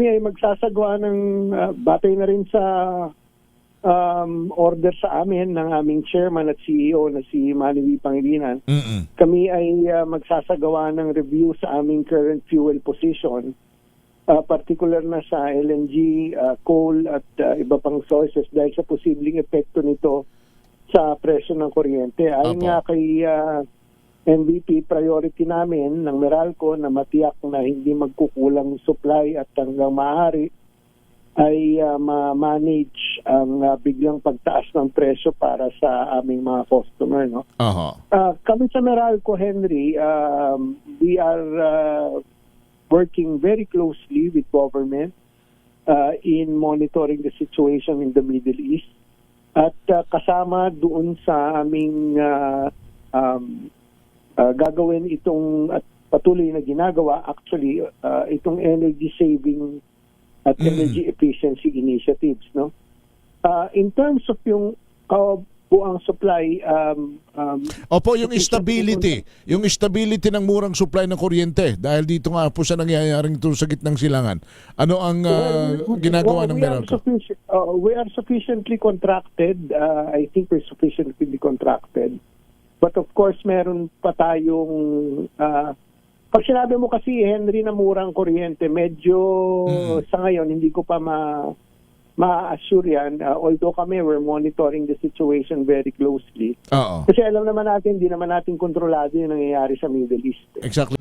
kami ay magsasagawa ng batay na rin sa order sa amin ng aming chairman at CEO na si Manny V. Pangilinan. Kami ay magsasagawa ng review sa aming current fuel position, particular na sa LNG, coal at iba pang sources dahil sa posibleng epekto nito sa presyo ng kuryente. Ayon nga kay MVP, priority namin ng Meralco na matiyak na hindi magkukulang supply at hanggang maaari ay ma-manage ang biglang pagtaas ng presyo para sa aming mga customer. No? Kami sa Meralco, Henry, we are working very closely with government in monitoring the situation in the Middle East. At kasama doon sa aming gagawin itong at patuloy na ginagawa, actually, itong energy saving at energy efficiency initiatives, no? In terms of yung buang supply, Opo, yung stability ng murang supply ng kuryente dahil dito nga po sa nangyayaring ito sa gitnang silangan. Ano ang ginagawa ng Meralco? We are sufficiently contracted. I think we're sufficiently contracted. But of course, meron pa tayong pag sinabi mo kasi, Henry, na murang kuryente, medyo sa ngayon, hindi ko pa ma-assure yan. Although kami, we're monitoring the situation very closely. Kasi alam naman natin, hindi naman natin kontrolado yung nangyayari sa Middle East. Exactly.